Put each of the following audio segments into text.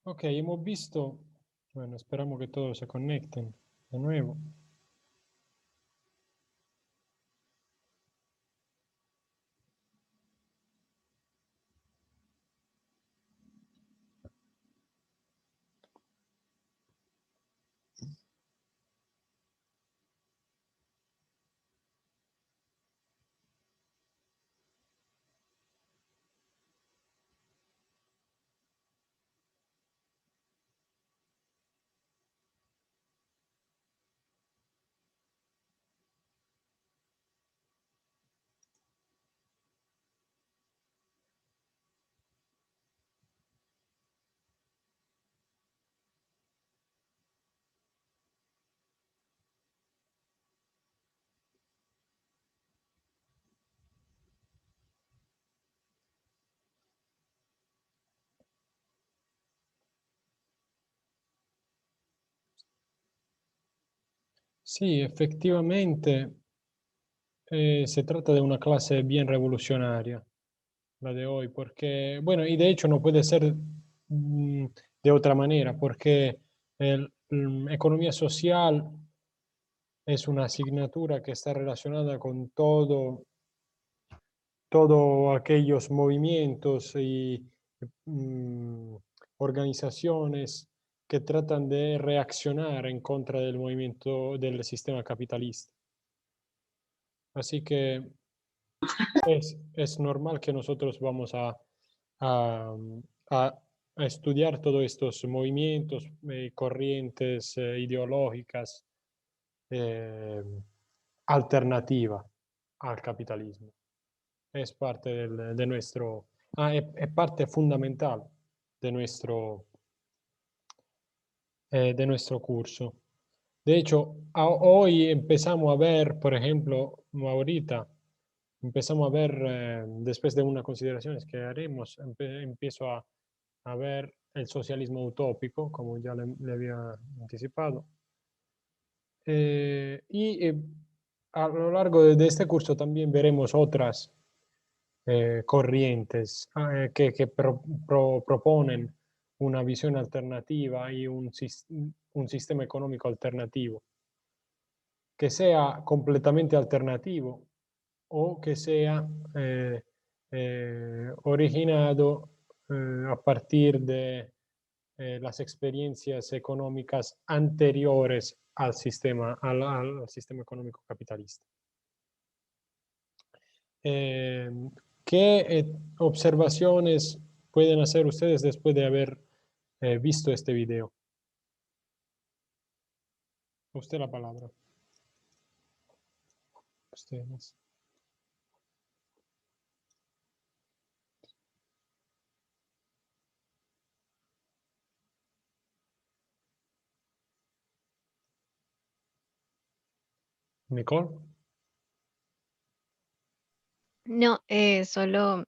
Ok, hemos visto, bueno, esperamos que todos se conecten de nuevo. Sí, efectivamente, se trata de una clase bien revolucionaria, la de hoy, porque, bueno, y de hecho no puede ser de otra manera, porque economía social es una asignatura que está relacionada con todos aquellos movimientos y mm, organizaciones que tratan de reaccionar en contra del movimiento del sistema capitalista. Así que es normal que nosotros vamos a, a- a estudiar todos estos movimientos, corrientes ideológicas eh, alternativa al capitalismo. Es parte de nuestro, es parte fundamental de nuestro curso. De hecho, hoy empezamos a ver, por ejemplo, ahorita, empezamos a ver, después de unas consideraciones que haremos, empiezo a ver el socialismo utópico, como ya le había anticipado. Y a lo largo de este curso también veremos otras corrientes que proponen una visión alternativa y un sistema económico alternativo, que sea completamente alternativo o que sea originado a partir de las experiencias económicas anteriores al sistema económico capitalista. Eh, ¿Qué observaciones pueden hacer ustedes después de haber visto este video? Usted la palabra. Ustedes. Nicole. No, solo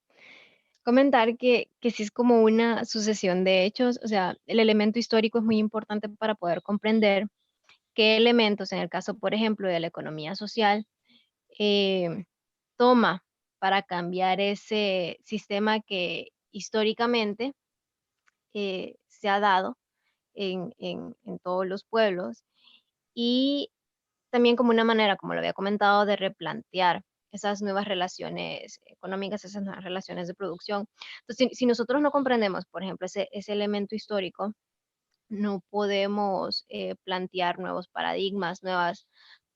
comentar que sí es como una sucesión de hechos, o sea, el elemento histórico es muy importante para poder comprender qué elementos, en el caso, por ejemplo, de la economía social, eh, toma para cambiar ese sistema que históricamente se ha dado en todos los pueblos y también como una manera, como lo había comentado, de replantear esas nuevas relaciones económicas, esas nuevas relaciones de producción. Entonces, si nosotros no comprendemos, por ejemplo, ese elemento histórico, no podemos plantear nuevos paradigmas, nuevas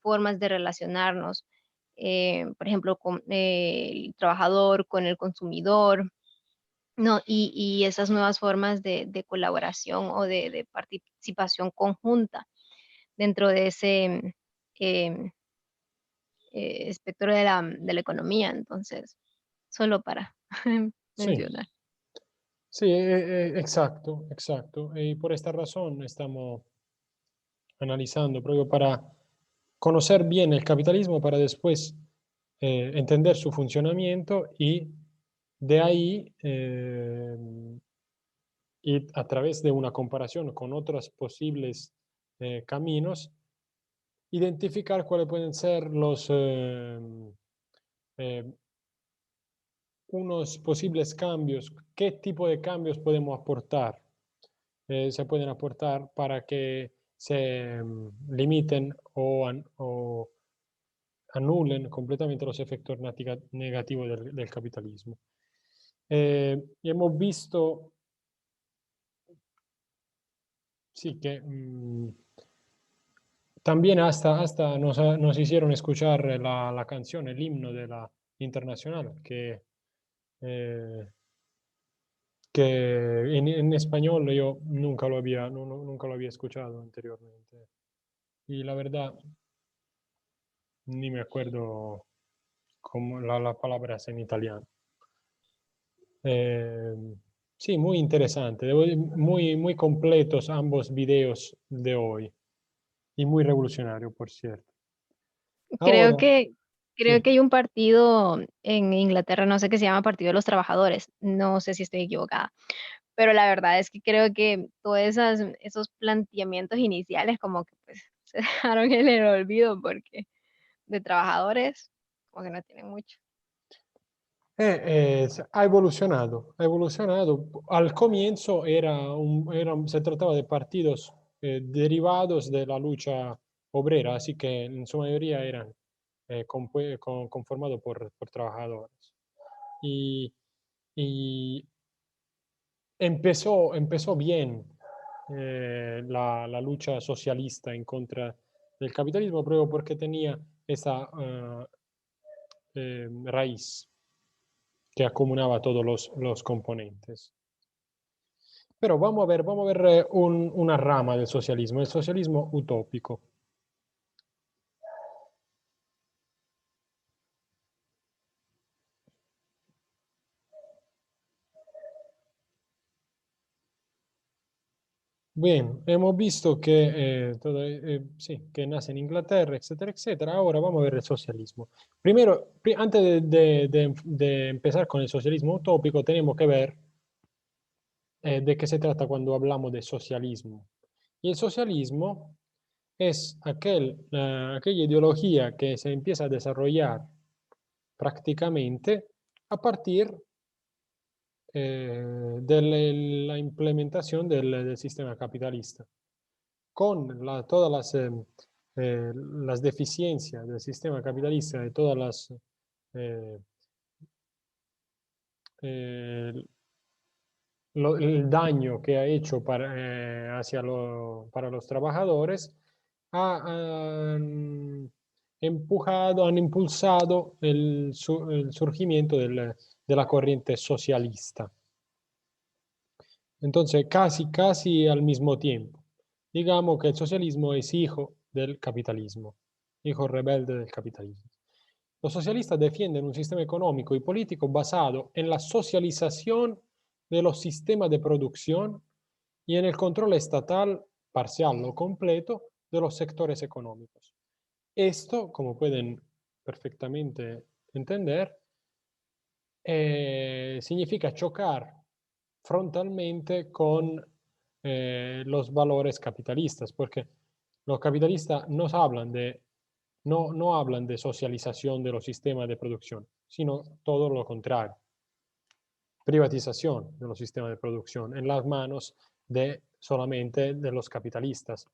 formas de relacionarnos, por ejemplo, con el trabajador, con el consumidor, ¿no? Y esas nuevas formas de colaboración o de participación conjunta dentro de ese em, espectro de la economía. Entonces, solo para Sí, mencionar. sí, exacto, exacto. Y por esta razón estamos analizando, proprio para conocer bien el capitalismo, para después entender su funcionamiento y de ahí, y a través de una comparación con otros posibles caminos, identificar cuáles pueden ser eh, unos posibles cambios, qué tipo de cambios podemos aportar se pueden aportar para que se limiten o anulen completamente los efectos negativos del capitalismo. Y hemos visto, sí, que también hasta nos hicieron escuchar la canción, el himno de la Internacional, eh, que en español yo nunca lo había, nunca lo había escuchado anteriormente. Y la verdad, ni me acuerdo cómo la palabra es en italiano. Eh, sí, muy interesante, muy completos ambos videos de hoy y muy revolucionario, por cierto. Creo Ahora, que creo sí. que hay un partido en Inglaterra, no sé, qué se llama Partido de los Trabajadores, no sé si estoy equivocada, pero la verdad es que creo que todos esos planteamientos iniciales como que, pues, se dejaron en el olvido porque de trabajadores como que no tienen mucho. Ha evolucionado, ha evolucionado. Al comienzo se trataba de partidos derivados de la lucha obrera, así que en su mayoría eran conformados por trabajadores. Y, y empezó bien la lucha socialista en contra del capitalismo, proprio porque tenía esa raíz que acumulaba todos los componentes. Pero vamos a ver una rama del socialismo, el socialismo utópico. Bien, hemos visto sí, que nace en Inglaterra, etcétera, etcétera. Ahora vamos a ver el socialismo. Primero, antes de empezar con el socialismo utópico, tenemos que ver de qué se trata cuando hablamos de socialismo. Y el socialismo es aquella ideología que se empieza a desarrollar prácticamente a partir de la implementación del sistema capitalista, con todas las deficiencias del sistema capitalista, de todas eh, eh, el daño que ha hecho para los trabajadores, han empujado, han impulsado el surgimiento de la corriente socialista. Entonces, casi al mismo tiempo. Digamos que el socialismo es hijo del capitalismo, hijo rebelde del capitalismo. Los socialistas defienden un sistema económico y político basado en la socialización de los sistemas de producción y en el control estatal, parcial o completo, de los sectores económicos. Esto, como pueden perfectamente entender, significa chocar frontalmente con los valores capitalistas, porque los capitalistas no hablan de socialización de los sistemas de producción, sino todo lo contrario, privatización de los sistemas de producción en las manos de solamente de los capitalistas,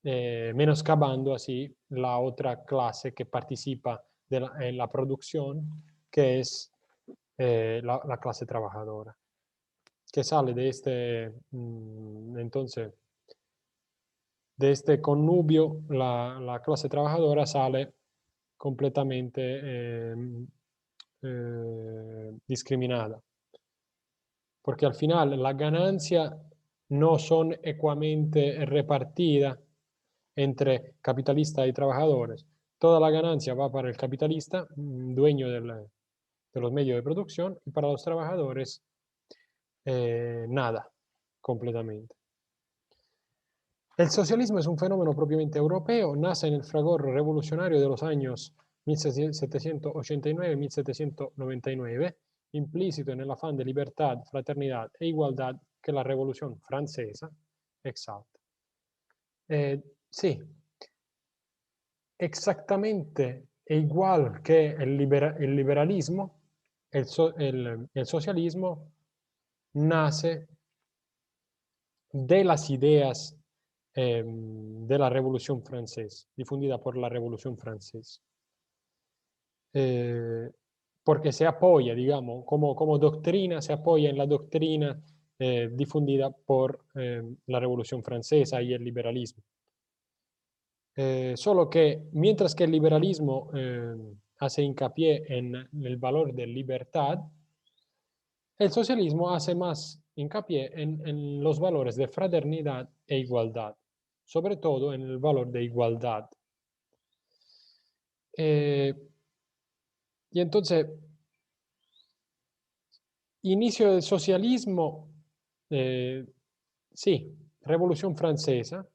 menoscabando así la otra clase que participa en la producción, que es la clase trabajadora, que sale entonces, de este connubio, la clase trabajadora sale completamente discriminada, porque al final la ganancia no son ecuamente repartidas entre capitalistas y trabajadores. Toda la ganancia va para el capitalista, dueño de los medios de producción, y para los trabajadores nada, completamente. El socialismo es un fenómeno propiamente europeo, nace en el fragor revolucionario de los años 1789-1799, implícito en el afán de libertad, fraternidad e igualdad que la Revolución Francesa exalta. Sí, exactamente igual que el liberalismo, el socialismo nace de las ideas de la Revolución Francesa, difundida por la Revolución Francesa. Porque se apoya, digamos, como doctrina, se apoya en la doctrina difundida por la Revolución Francesa y el liberalismo. Solo que mientras que el liberalismo hace hincapié en el valor de libertad, el socialismo hace más hincapié en los valores de fraternidad e igualdad, sobre todo en el valor de igualdad. Y entonces, inicio del socialismo, sí, Revolución Francesa,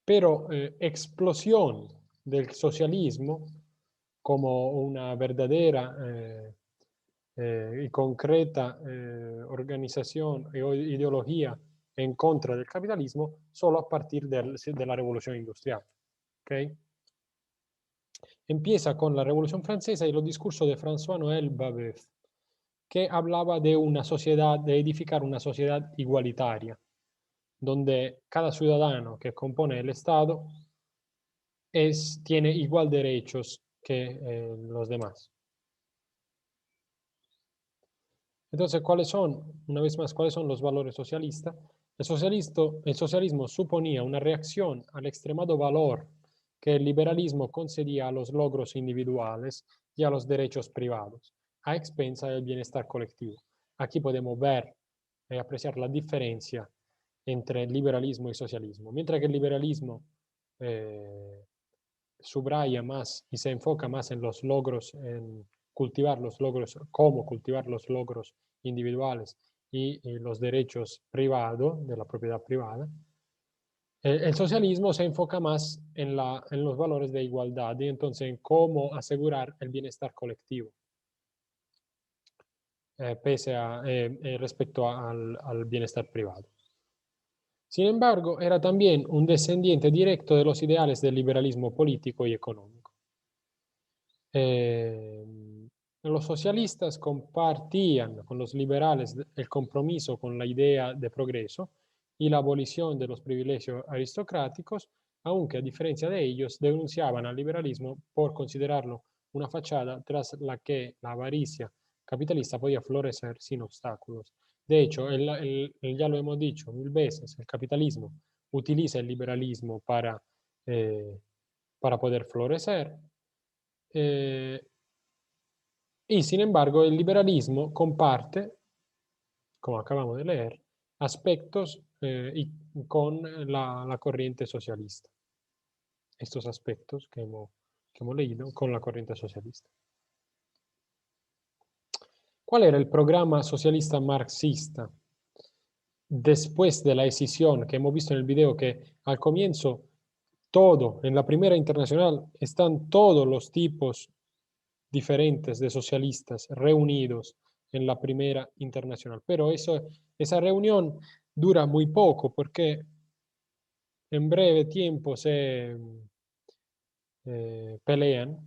pero explosión del socialismo como una verdadera y concreta organización e ideología en contra del capitalismo solo a partir de la Revolución Industrial. ¿Okay? Empieza con la Revolución Francesa y los discursos de François-Noël Babeuf, que hablaba de una sociedad, de edificar una sociedad igualitaria, donde cada ciudadano que compone el Estado tiene igual derechos que los demás. Entonces, ¿cuáles son, una vez más, cuáles son los valores socialistas? El socialismo suponía una reacción al extremado valor que el liberalismo concedía a los logros individuales y a los derechos privados, a expensa del bienestar colectivo. Aquí podemos ver y apreciar la diferencia entre liberalismo y socialismo. Mientras que el liberalismo subraya más y se enfoca más en los logros, en cultivar los logros, cómo cultivar los logros individuales y los derechos privados, de la propiedad privada, el socialismo se enfoca más en los valores de igualdad y entonces en cómo asegurar el bienestar colectivo, respecto al bienestar privado. Sin embargo, era también un descendiente directo de los ideales del liberalismo político y económico. Los socialistas compartían con los liberales el compromiso con la idea de progreso y la abolición de los privilegios aristocráticos, aunque a diferencia de ellos denunciaban al liberalismo por considerarlo una fachada tras la que la avaricia capitalista podía florecer sin obstáculos. De hecho, ya lo hemos dicho mil veces, el capitalismo utiliza el liberalismo para poder florecer. Y sin embargo, el liberalismo comparte, como acabamos de leer, aspectos con la corriente socialista. Estos aspectos que hemos leído con la corriente socialista. ¿Cuál era el programa socialista marxista? Después de la escisión que hemos visto en el video, que al comienzo todo, en la primera internacional, están todos los tipos diferentes de socialistas reunidos en la primera internacional. Pero esa reunión dura muy poco porque en breve tiempo se pelean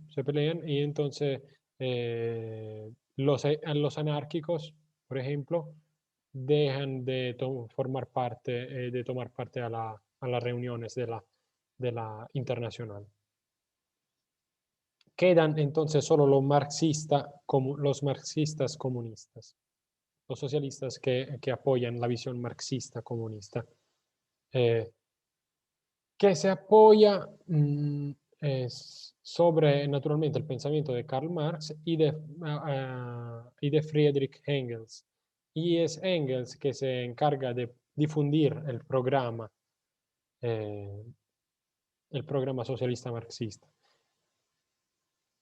y entonces los anárquicos, por ejemplo, dejan de formar parte, de tomar parte a las reuniones de la internacional. Quedan entonces solo los marxistas comunistas, los socialistas que apoyan la visión marxista comunista, que se apoya sobre, naturalmente, el pensamiento de Karl Marx y de Friedrich Engels. Y es Engels que se encarga de difundir el programa socialista marxista,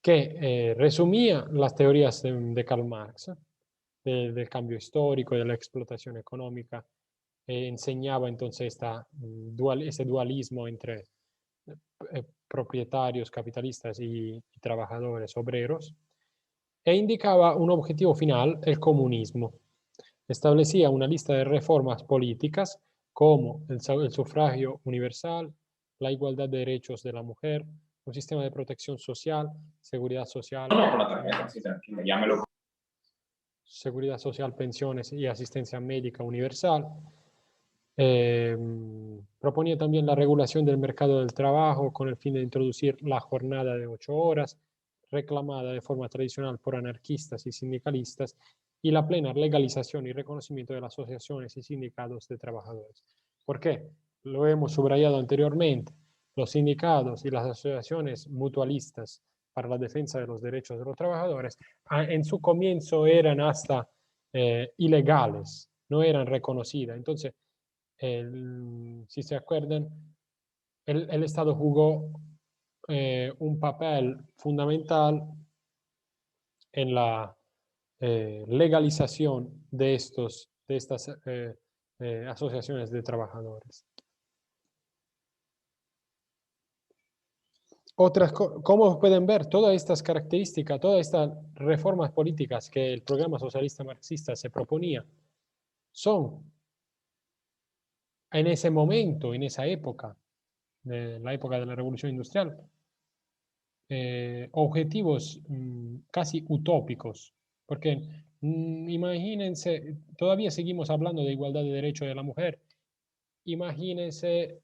que resumía las teorías de Karl Marx, del cambio histórico, de la explotación económica, enseñaba entonces ese dualismo entre propietarios, capitalistas y trabajadores, obreros, e indicaba un objetivo final, el comunismo. Establecía una lista de reformas políticas como el sufragio universal, la igualdad de derechos de la mujer, un sistema de protección social, seguridad social. No, con la tarjeta, sí, tranquilo, ya me lo... seguridad social, pensiones y asistencia médica universal. Proponía también la regulación del mercado del trabajo con el fin de introducir la jornada de 8 horas, reclamada de forma tradicional por anarquistas y sindicalistas, y la plena legalización y reconocimiento de las asociaciones y sindicatos de trabajadores. ¿Por qué? Lo hemos subrayado anteriormente. Los sindicatos y las asociaciones mutualistas para la defensa de los derechos de los trabajadores en su comienzo eran hasta ilegales, no eran reconocidas. Entonces, si se acuerdan, el Estado jugó un papel fundamental en la legalización de estas asociaciones de trabajadores. Como pueden ver, todas estas características, todas estas reformas políticas que el programa socialista marxista se proponía, son en ese momento, en esa época, de la época de la Revolución Industrial, objetivos casi utópicos, porque imagínense, todavía seguimos hablando de igualdad de derechos de la mujer, imagínense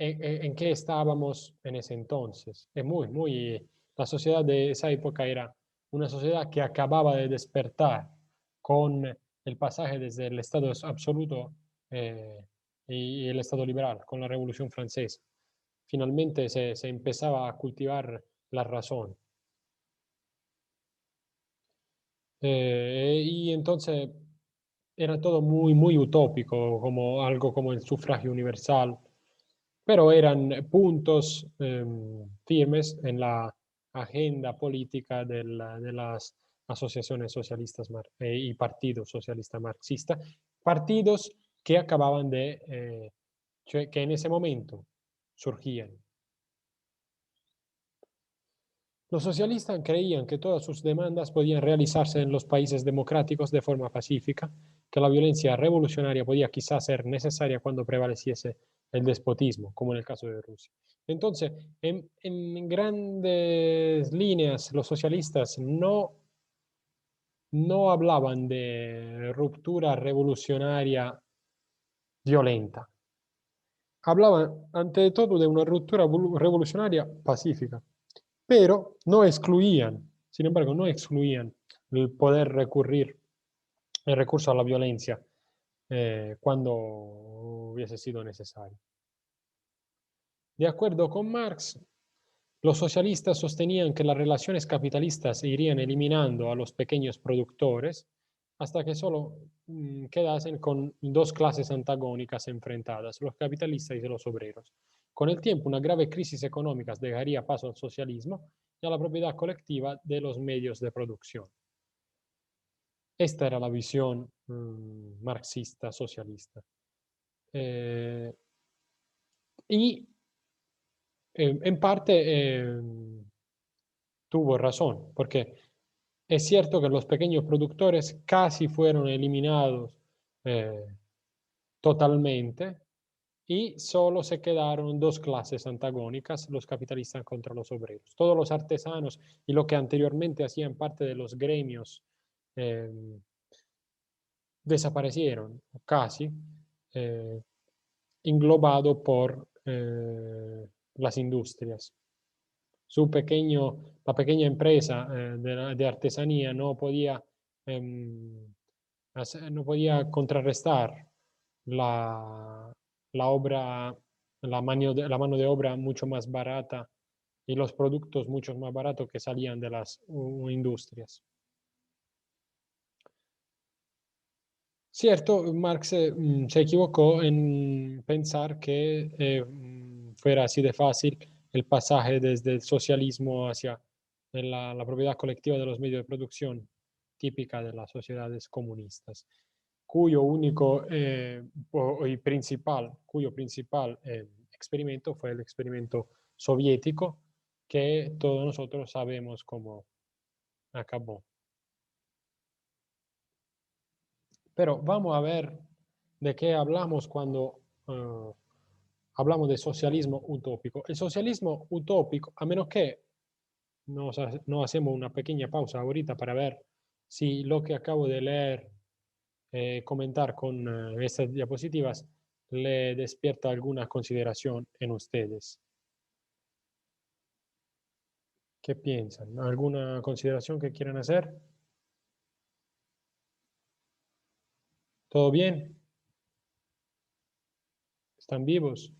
en qué estábamos en ese entonces. La sociedad de esa época era una sociedad que acababa de despertar con el pasaje desde el Estado absoluto y el Estado liberal, con la Revolución Francesa. Finalmente se empezaba a cultivar la razón. Y entonces era todo muy utópico, como algo como el sufragio universal, pero eran puntos firmes en la agenda política de las asociaciones socialistas y partidos socialistas marxistas, partidos que acababan que en ese momento surgían. Los socialistas creían que todas sus demandas podían realizarse en los países democráticos de forma pacífica, que la violencia revolucionaria podía quizás ser necesaria cuando prevaleciese el despotismo, como en el caso de Rusia. Entonces, en grandes líneas, los socialistas no hablaban de ruptura revolucionaria violenta. Hablaban ante todo de una ruptura revolucionaria pacífica, pero no excluían, sin embargo, no excluían el poder recurrir, el recurso a la violencia cuando hubiese sido necesario. De acuerdo con Marx, los socialistas sostenían que las relaciones capitalistas irían eliminando a los pequeños productores hasta que solo quedasen con dos clases antagónicas enfrentadas, los capitalistas y los obreros. Con el tiempo, una grave crisis económica dejaría paso al socialismo y a la propiedad colectiva de los medios de producción. Esta era la visión marxista socialista. Y en parte tuvo razón, porque es cierto que los pequeños productores casi fueron eliminados totalmente y solo se quedaron dos clases antagónicas, los capitalistas contra los obreros. Todos los artesanos y lo que anteriormente hacían parte de los gremios eh, desaparecieron, casi, englobado por las industrias. La pequeña empresa de artesanía no podía contrarrestar la, obra, la mano de obra mucho más barata y los productos mucho más baratos que salían de las industrias. Cierto, Marx se equivocó en pensar que fuera así de fácil el pasaje desde el socialismo hacia la propiedad colectiva de los medios de producción típica de las sociedades comunistas, cuyo único cuyo principal experimento fue el experimento soviético, que todos nosotros sabemos cómo acabó. Pero vamos a ver de qué hablamos cuando hablamos de socialismo utópico. El socialismo utópico, a menos que no hacemos una pequeña pausa ahorita para ver si lo que acabo de leer, comentar con estas diapositivas, le despierta alguna consideración en ustedes. ¿Qué piensan? ¿Alguna consideración que quieran hacer? ¿Todo bien? ¿Están vivos?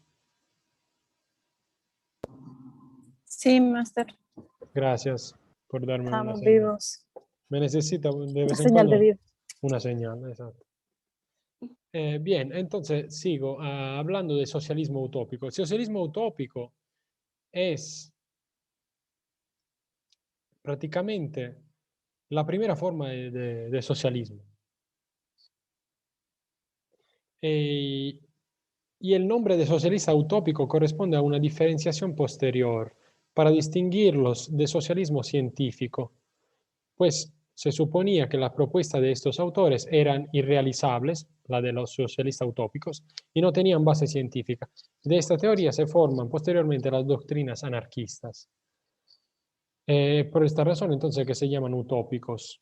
Sí, máster, Gracias por darme una estamos señal. vivos. Me necesita de La vez en señal de cuando vida. una señal, exacto. Bien, entonces sigo hablando de socialismo utópico. El socialismo utópico es prácticamente la primera forma de socialismo. Eh, y el nombre de socialista utópico corresponde a una diferenciación posterior para distinguirlos de socialismo científico, pues se suponía que las propuestas de estos autores eran irrealizables, la de los socialistas utópicos, y no tenían base científica. De esta teoría se forman posteriormente las doctrinas anarquistas. Por esta razón, entonces, que se llaman utópicos.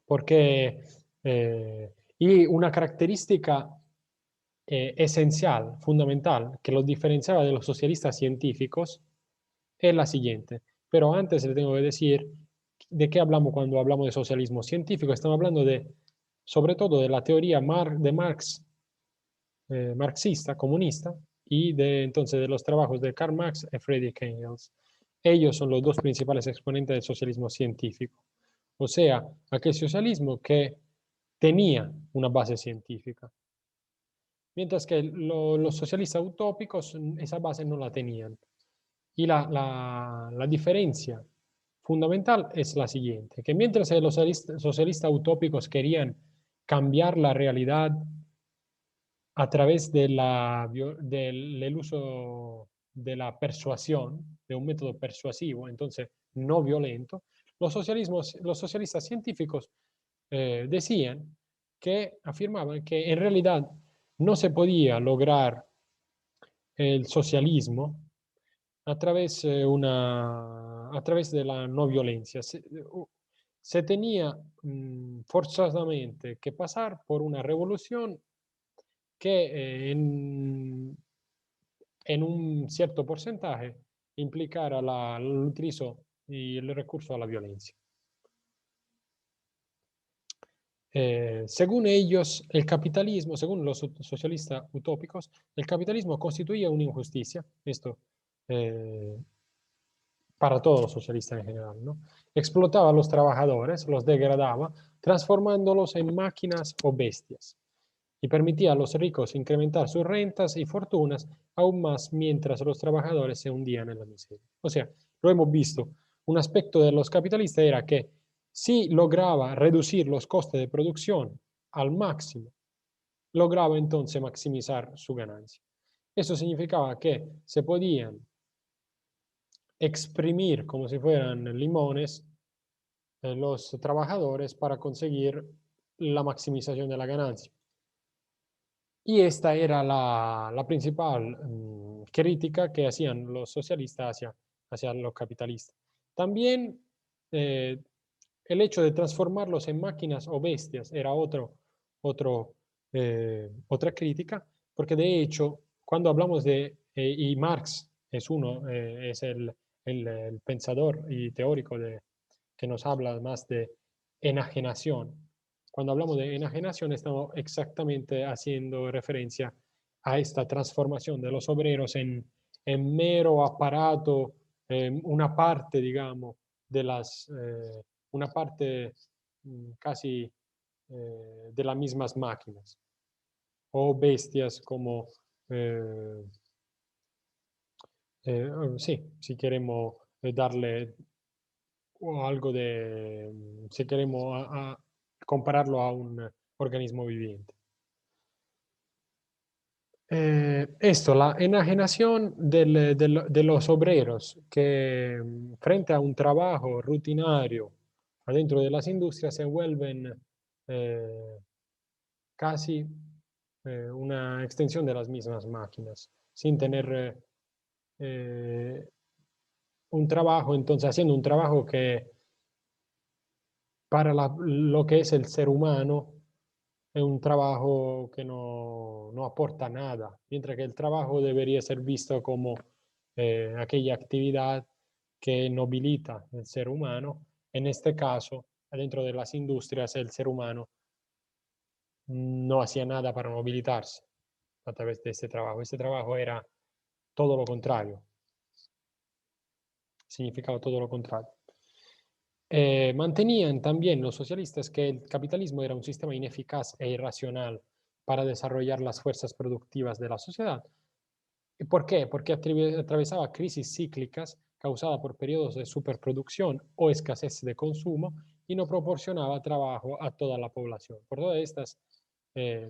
Porque, y una característica esencial, fundamental, que los diferenciaba de los socialistas científicos es la siguiente. Pero antes le tengo que decir de qué hablamos cuando hablamos de socialismo científico. Estamos hablando de, sobre todo, de la teoría de Marx, marxista, comunista, y de, entonces de los trabajos de Karl Marx y Friedrich Engels. Ellos son los dos principales exponentes del socialismo científico. O sea, aquel socialismo que tenía una base científica. Mientras que los socialistas utópicos esa base no la tenían. Y la diferencia fundamental es la siguiente, que mientras los socialistas utópicos querían cambiar la realidad a través del uso de la persuasión, de un método persuasivo, entonces no violento, los socialistas científicos decían que afirmaban que en realidad no se podía lograr el socialismo a través de la no violencia. Se tenía forzosamente que pasar por una revolución que en un cierto porcentaje implicara el utilizo y el recurso a la violencia. Según ellos, el capitalismo, según los socialistas utópicos, el capitalismo constituía una injusticia, esto para todos los socialistas en general, ¿no? Explotaba a los trabajadores, los degradaba, transformándolos en máquinas o bestias, y permitía a los ricos incrementar sus rentas y fortunas aún más mientras los trabajadores se hundían en la miseria. O sea, lo hemos visto, un aspecto de los capitalistas era que si lograba reducir los costes de producción al máximo, lograba entonces maximizar su ganancia. Eso significaba que se podían exprimir como si fueran limones los trabajadores para conseguir la maximización de la ganancia. Y esta era la principal crítica que hacían los socialistas hacia los capitalistas. También el hecho de transformarlos en máquinas o bestias era otra crítica, porque de hecho, cuando hablamos y Marx es es el pensador y teórico que nos habla más de enajenación. Cuando hablamos de enajenación estamos exactamente haciendo referencia a esta transformación de los obreros en mero aparato, una parte, digamos, una parte casi de las mismas máquinas o bestias como, sí, si queremos darle o algo si queremos compararlo a un organismo viviente. Esto, la enajenación de los obreros que frente a un trabajo rutinario adentro de las industrias se vuelven casi una extensión de las mismas máquinas, sin tener un trabajo, entonces haciendo un trabajo que para lo que es el ser humano es un trabajo que no aporta nada, mientras que el trabajo debería ser visto como aquella actividad que nobilita el ser humano. En este caso, dentro de las industrias, el ser humano no hacía nada para nobilitarse a través de este trabajo. Este trabajo era todo lo contrario, significaba todo lo contrario. Mantenían también los socialistas que el capitalismo era un sistema ineficaz e irracional para desarrollar las fuerzas productivas de la sociedad. ¿Y por qué? Porque atravesaba crisis cíclicas causadas por periodos de superproducción o escasez de consumo y no proporcionaba trabajo a toda la población. Por todas estas eh,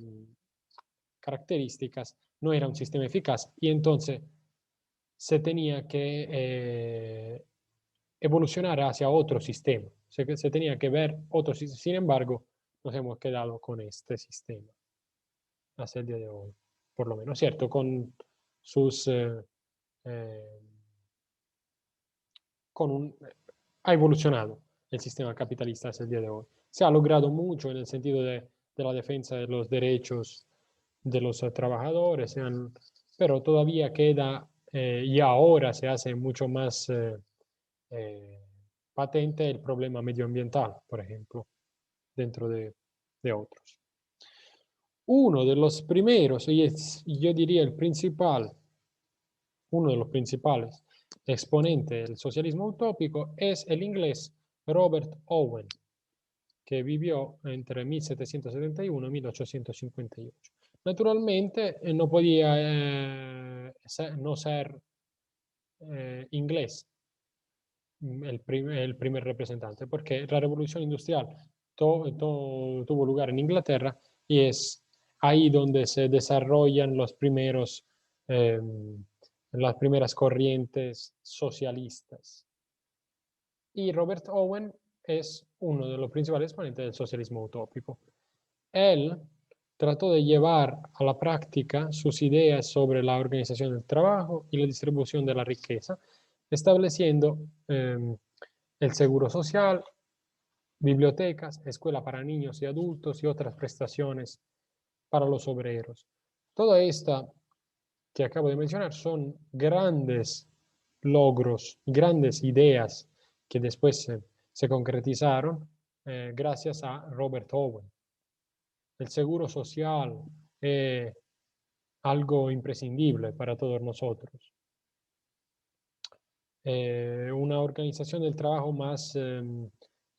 características, no era un sistema eficaz y entonces se tenía que evolucionar hacia otro sistema. Se tenía que ver otro sistema. Sin embargo, nos hemos quedado con este sistema hasta el día de hoy, por lo menos, ¿cierto? Con sus... eh, ha evolucionado el sistema capitalista hasta el día de hoy. Se ha logrado mucho en el sentido de la defensa de los derechos de los trabajadores, pero todavía queda, y ahora se hace mucho más eh, patente el problema medioambiental, por ejemplo, dentro de otros. Uno de los primeros, y yo diría el principal, uno de los principales exponentes del socialismo utópico es el inglés Robert Owen, que vivió entre 1771 y 1858. Naturalmente no podía no ser inglés el primer representante, porque la revolución industrial tuvo lugar en Inglaterra y es ahí donde se desarrollan eh, las primeras corrientes socialistas. Y Robert Owen es uno de los principales exponentes del socialismo utópico. Él trató de llevar a la práctica sus ideas sobre la organización del trabajo y la distribución de la riqueza, estableciendo el seguro social, bibliotecas, escuela para niños y adultos y otras prestaciones para los obreros. Toda esta que acabo de mencionar son grandes logros, grandes ideas que después se concretizaron gracias a Robert Owen. El seguro social es algo imprescindible para todos nosotros. Una organización del trabajo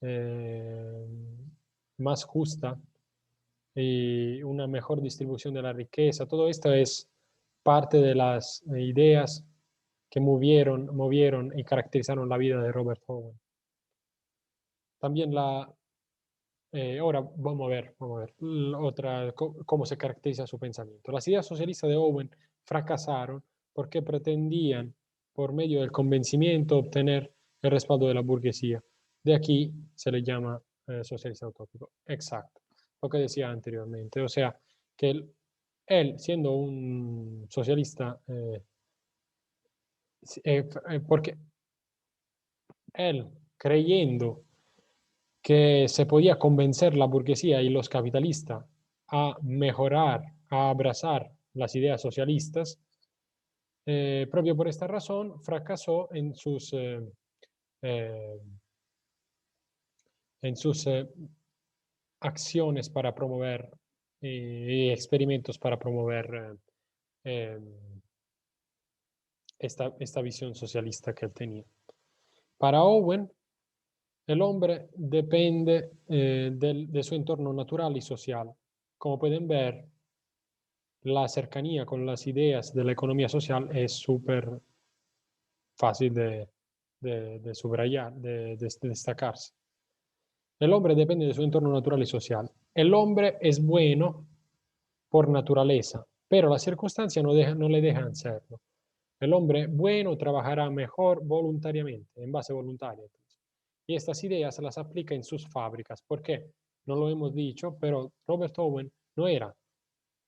eh, más justa y una mejor distribución de la riqueza. Todo esto es parte de las ideas que movieron y caracterizaron la vida de Robert Owen. También ahora vamos a ver cómo se caracteriza su pensamiento. Las ideas socialistas de Owen fracasaron porque pretendían, por medio del convencimiento, obtener el respaldo de la burguesía. De aquí se le llama socialista utópico. Exacto, lo que decía anteriormente. O sea, que él siendo un socialista, porque él creyendo que se podía convencer la burguesía y los capitalistas a mejorar, a abrazar las ideas socialistas, propio por esta razón fracasó eh, en sus acciones para promover y experimentos para promover esta visión socialista que él tenía. Para Owen, el hombre depende de su entorno natural y social. Como pueden ver, la cercanía con las ideas de la economía social es súper fácil de subrayar, de destacarse. El hombre depende de su entorno natural y social. El hombre es bueno por naturaleza, pero las circunstancias no le dejan serlo. El hombre bueno trabajará mejor voluntariamente, en base voluntaria. Y estas ideas las aplica en sus fábricas. ¿Por qué? No lo hemos dicho, pero Robert Owen no era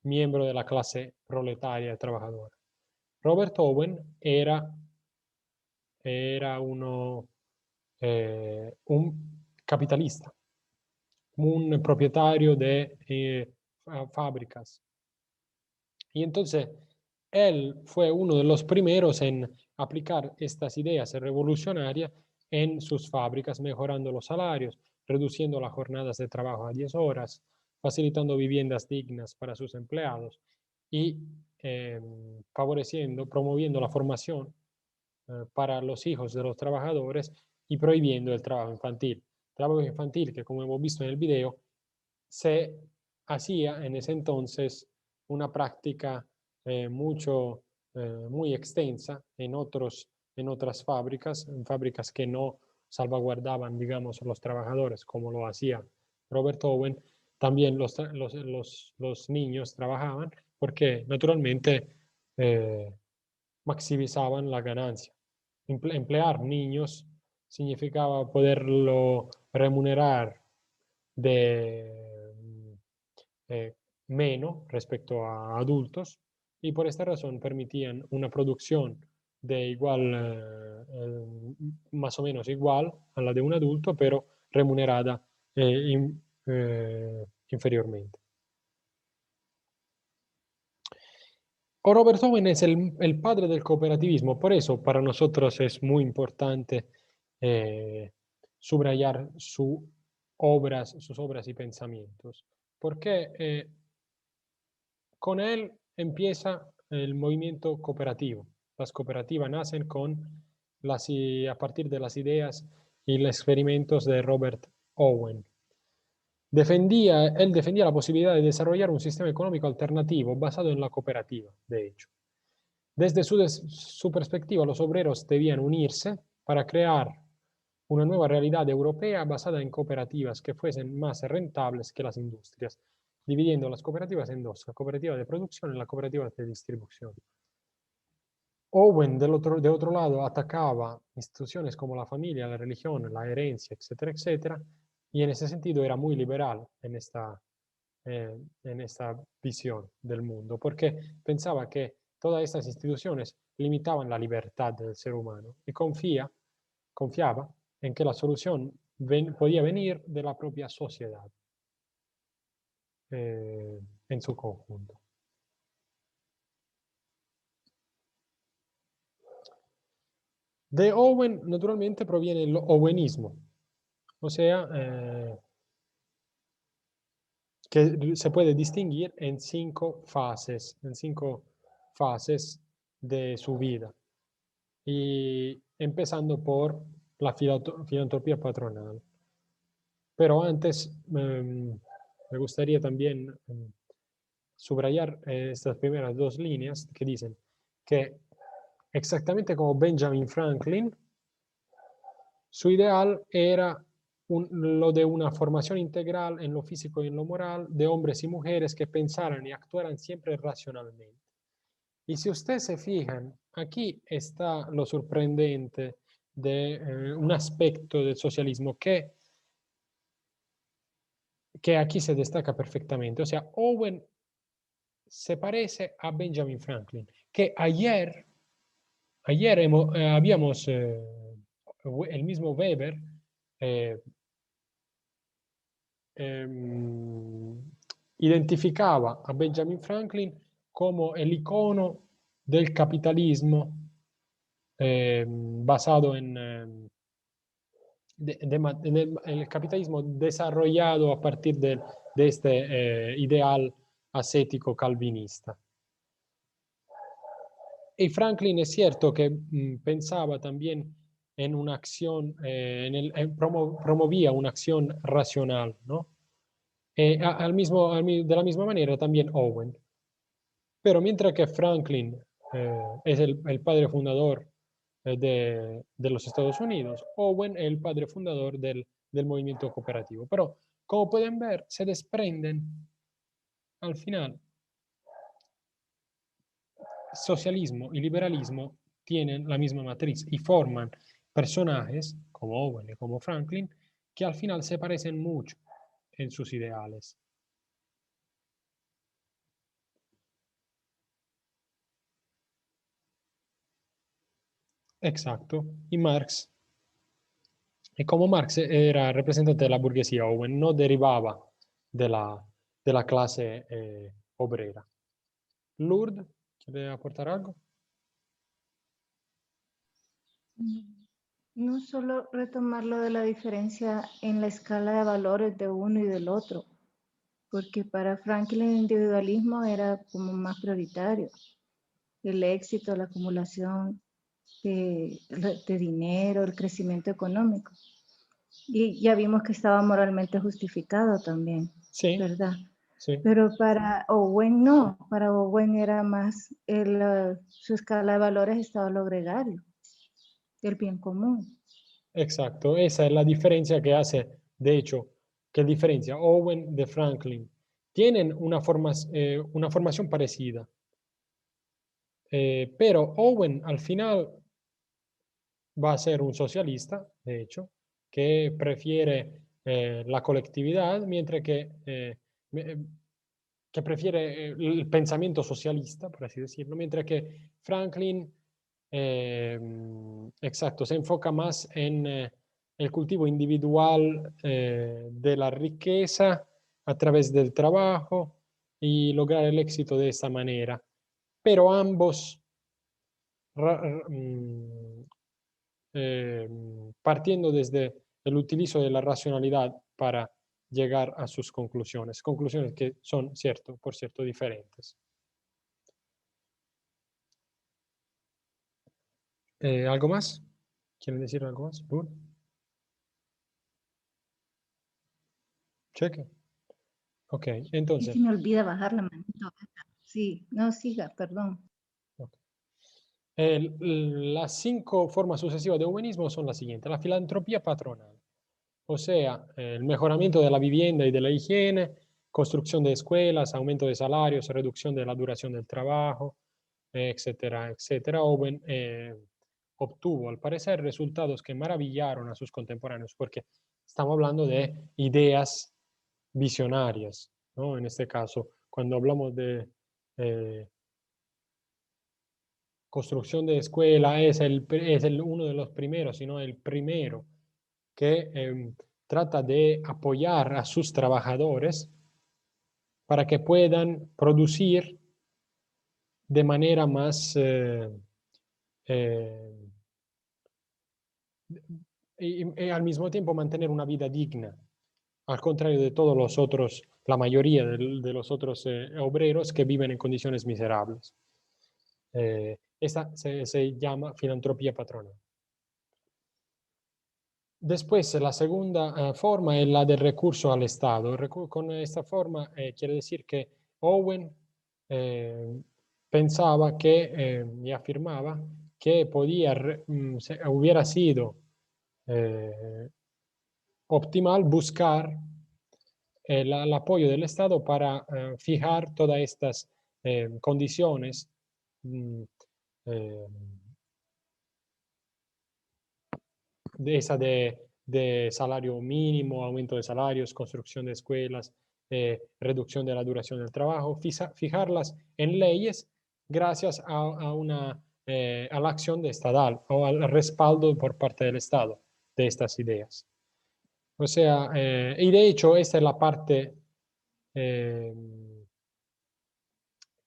miembro de la clase proletaria trabajadora. Robert Owen era un capitalista, un propietario de fábricas. Y entonces él fue uno de los primeros en aplicar estas ideas revolucionarias en sus fábricas, mejorando los salarios, reduciendo las jornadas de trabajo a 10 horas, facilitando viviendas dignas para sus empleados y favoreciendo, promoviendo la formación para los hijos de los trabajadores y prohibiendo el trabajo infantil. Trabajo infantil que, como hemos visto en el video, se hacía en ese entonces una práctica muy extensa en otras fábricas, en fábricas que no salvaguardaban, digamos, los trabajadores, como lo hacía Robert Owen. También los niños trabajaban porque naturalmente maximizaban la ganancia. Emplear niños significaba poderlo remunerar de menos respecto a adultos y por esta razón permitían una producción de más o menos igual a la de un adulto, pero remunerada inferiormente. O Robert Owen es el padre del cooperativismo, por eso para nosotros es muy importante subrayar sus obras y pensamientos, porque con él empieza el movimiento cooperativo. Las cooperativas nacen a partir de las ideas y los experimentos de Robert Owen. Él defendía la posibilidad de desarrollar un sistema económico alternativo basado en la cooperativa, de hecho. Desde su perspectiva, los obreros debían unirse para crear una nueva realidad europea basada en cooperativas que fuesen más rentables que las industrias, dividiendo las cooperativas en dos, la cooperativa de producción y la cooperativa de distribución. Owen, de otro lado, atacaba instituciones como la familia, la religión, la herencia, etcétera, etcétera, y en ese sentido era muy liberal en esta visión del mundo, porque pensaba que todas estas instituciones limitaban la libertad del ser humano y confiaba en que la solución podía venir de la propia sociedad en su conjunto. De Owen, naturalmente, proviene el owenismo, o sea, que se puede distinguir en cinco fases de su vida. Y empezando por la filantropía patronal. Pero antes me gustaría también subrayar estas primeras dos líneas que dicen que exactamente como Benjamin Franklin, su ideal era lo de una formación integral en lo físico y en lo moral de hombres y mujeres que pensaran y actuaran siempre racionalmente. Y si ustedes se fijan, aquí está lo sorprendente de un aspecto del socialismo que aquí se destaca perfectamente. O sea, Owen se parece a Benjamin Franklin, que ayer habíamos, el mismo Weber, eh, identificaba a Benjamin Franklin como el icono del capitalismo basado en el capitalismo desarrollado a partir de este ideal ascético calvinista. Y Franklin es cierto que pensaba también en una acción, promovía una acción racional, ¿no? De la misma manera también Owen. Pero mientras que Franklin es el padre fundador de los Estados Unidos, Owen es el padre fundador del movimiento cooperativo. Pero como pueden ver, se desprenden al final. Socialismo y liberalismo tienen la misma matriz y forman personajes como Owen y como Franklin que al final se parecen mucho en sus ideales. Exacto. Y Marx Y como Marx era representante de la burguesía, Owen no derivaba de la clase obrera. Lourdes, ¿quiere aportar algo? No solo retomar lo de la diferencia en la escala de valores de uno y del otro, porque para Franklin el individualismo era como más prioritario. El éxito, la acumulación de dinero, el crecimiento económico. Y ya vimos que estaba moralmente justificado también, Sí, ¿verdad? sí. Pero para Owen no, para Owen era más, su escala de valores estaba lo gregario, el bien común. Exacto, esa es la diferencia que hace, de hecho, que diferencia Owen de Franklin. Tienen una formación parecida, pero Owen al final va a ser un socialista, de hecho, que prefiere la colectividad, mientras que prefiere el pensamiento socialista, por así decirlo, mientras que Franklin, exacto, se enfoca más en el cultivo individual de la riqueza a través del trabajo y lograr el éxito de esta manera. Pero ambos partiendo desde el utilizo de la racionalidad para llegar a sus conclusiones, conclusiones que son, cierto, por cierto, diferentes. ¿Algo más? ¿Quieren decir algo más? Cheque. Ok, Y entonces. se me olvida bajar la manito. Sí, no siga, perdón. Okay. Las 5 formas sucesivas de humanismo son las siguientes. La filantropía patronal, o sea, el mejoramiento de la vivienda y de la higiene, construcción de escuelas, aumento de salarios, reducción de la duración del trabajo, etcétera, etcétera. Owen obtuvo, al parecer, resultados que maravillaron a sus contemporáneos, porque estamos hablando de ideas visionarias, ¿no? En este caso, cuando hablamos de construcción de escuela, es uno de los primeros, sino el primero que trata de apoyar a sus trabajadores para que puedan producir de manera más y al mismo tiempo mantener una vida digna, al contrario de todos los otros, la mayoría de los otros obreros que viven en condiciones miserables. Esta se llama filantropía patronal. Después, la segunda forma es la del recurso al Estado. Con esta forma quiere decir que Owen pensaba que, y afirmaba que hubiera sido optimal buscar el apoyo del Estado para fijar todas estas condiciones mm, eh, de salario mínimo, aumento de salarios, construcción de escuelas, reducción de la duración del trabajo, fijarlas en leyes gracias a la acción estatal o al respaldo por parte del Estado de estas ideas. O sea, y de hecho esta es la parte eh,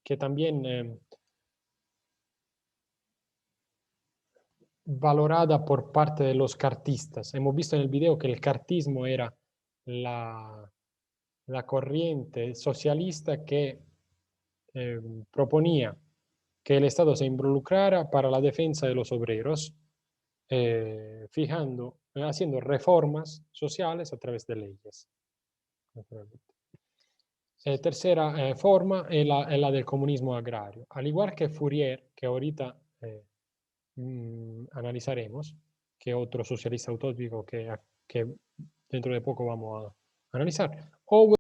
que también valorada por parte de los cartistas. Hemos visto en el video que el cartismo era la corriente socialista que proponía que el Estado se involucrara para la defensa de los obreros, haciendo reformas sociales a través de leyes. Tercera forma es la del comunismo agrario. Al igual que Fourier, que ahorita analizaremos, que otro socialista utópico que dentro de poco vamos a analizar, Owen